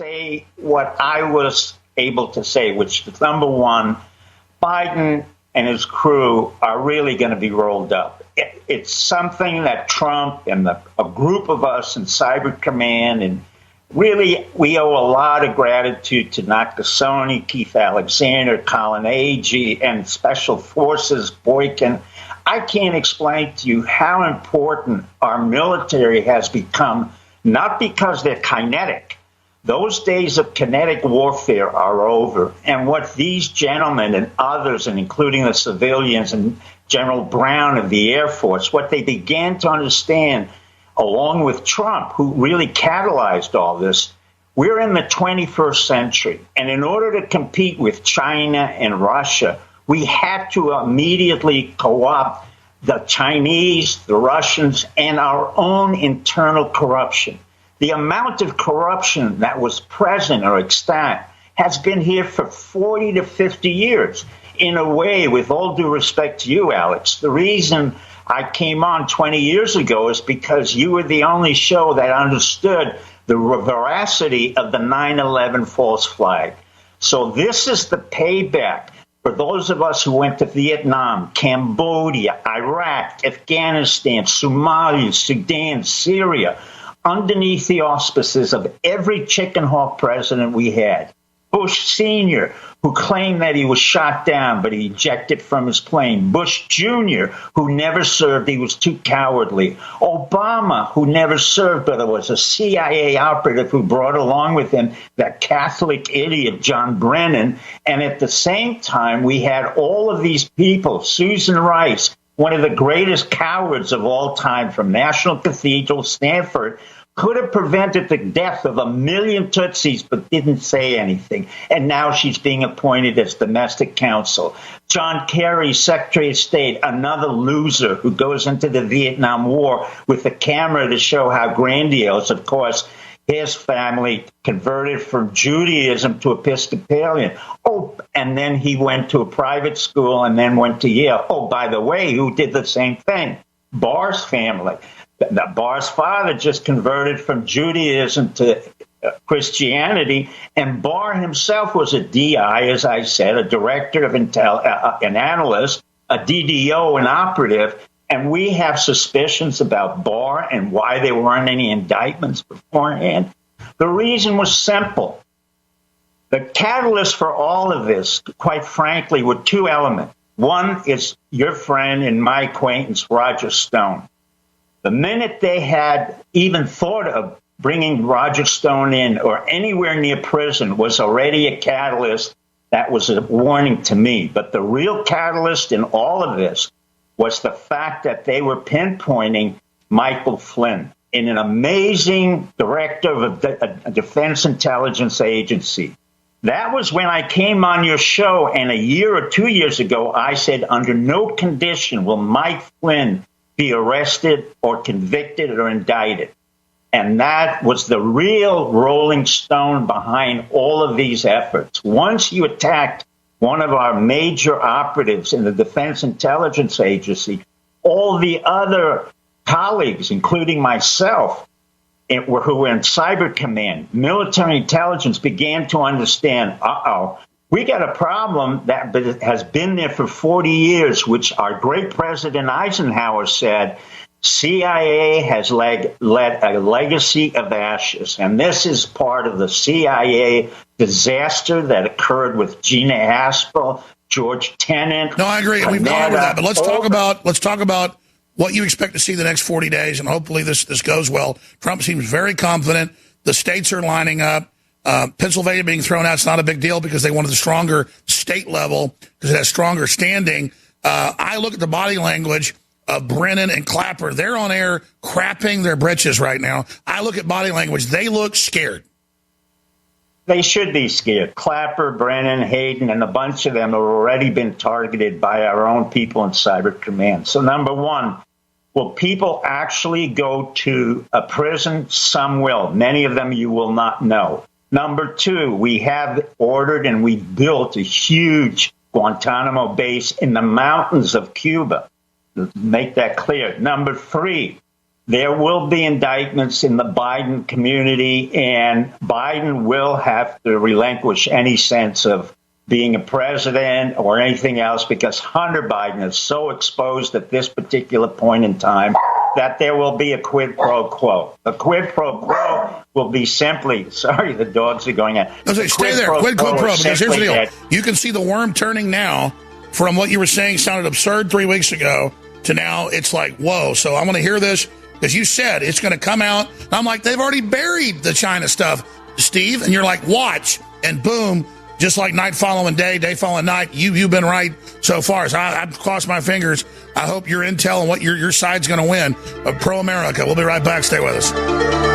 say what I was able to say, which is number one, Biden and his crew are really going to be rolled up. It's something that Trump and a group of us in Cyber Command, and really we owe a lot of gratitude to Nakasone, Keith Alexander, Colin Agee, and Special Forces Boykin. I can't explain to you how important our military has become, not because they're kinetic. Those days of kinetic warfare are over. And what these gentlemen and others, and including the civilians and General Brown of the Air Force, what they began to understand, along with Trump, who really catalyzed all this, we're in the 21st century. And in order to compete with China and Russia, we had to immediately co-opt the Chinese, the Russians, and our own internal corruption. The amount of corruption that was present or extant has been here for 40 to 50 years. In a way, with all due respect to you, Alex, the reason I came on 20 years ago is because you were the only show that understood the veracity of the 9/11 false flag. So this is the payback for those of us who went to Vietnam, Cambodia, Iraq, Afghanistan, Somalia, Sudan, Syria, underneath the auspices of every chicken hawk president we had. Bush Sr., who claimed that he was shot down, but he ejected from his plane. Bush Jr., who never served, he was too cowardly. Obama, who never served, but was a CIA operative who brought along with him that Catholic idiot, John Brennan. And at the same time, we had all of these people, Susan Rice, one of the greatest cowards of all time, from National Cathedral, Stanford, could have prevented the death of 1 million Tutsis, but didn't say anything. And now she's being appointed as domestic counsel. John Kerry, Secretary of State, another loser who goes into the Vietnam War with a camera to show how grandiose. Of course, his family converted from Judaism to Episcopalian. Oh, and then he went to a private school and then went to Yale. Oh, by the way, who did the same thing? Barr's family. Barr's father just converted from Judaism to Christianity, and Barr himself was a DI, as I said, a director of an analyst, a DDO, an operative, and we have suspicions about Barr and why there weren't any indictments beforehand. The reason was simple. The catalyst for all of this, quite frankly, were two elements. One is your friend and my acquaintance, Roger Stone. The minute they had even thought of bringing Roger Stone in or anywhere near prison was already a catalyst that was a warning to me. But the real catalyst in all of this was the fact that they were pinpointing Michael Flynn in an amazing director of a defense intelligence agency. That was when I came on your show, and a year or 2 years ago, I said, under no condition will Mike Flynn be arrested or convicted or indicted. And that was the real rolling stone behind all of these efforts. Once you attacked one of our major operatives in the Defense Intelligence Agency, all the other colleagues, including myself, who were in Cyber Command, military intelligence, began to understand, we got a problem that has been there for 40 years, which our great President Eisenhower said, CIA has led a legacy of ashes. And this is part of the CIA disaster that occurred with Gina Haspel, George Tenet. No, I agree. We've gone over that. But let's talk about what you expect to see the next 40 days. And hopefully this goes well. Trump seems very confident. The states are lining up. Pennsylvania being thrown out is not a big deal because they wanted the stronger state level because it has stronger standing. I look at the body language of Brennan and Clapper. They're on air crapping their britches right now. I look at body language. They look scared. They should be scared. Clapper, Brennan, Hayden, and a bunch of them have already been targeted by our own people in Cyber Command. So number one, will people actually go to a prison? Some will. Many of them you will not know. Number two, we have ordered and we've built a huge Guantanamo base in the mountains of Cuba. Make that clear. Number three, there will be indictments in the Biden community, and Biden will have to relinquish any sense of being a president or anything else, because Hunter Biden is so exposed at this particular point in time that there will be a quid pro quo. A quid pro quo will be simply, sorry, the dogs are going out. Stay there, quid pro quo, because here's the deal. You can see the worm turning now from what you were saying sounded absurd 3 weeks ago to now it's like, whoa. So I want to hear this, because you said it's going to come out. I'm like, they've already buried the China stuff, Steve. And you're like, watch. And boom. Just like night following day, day following night, you've been right so far. So I cross my fingers. I hope your intel and what your side's going to win. Pro-America. We'll be right back. Stay with us.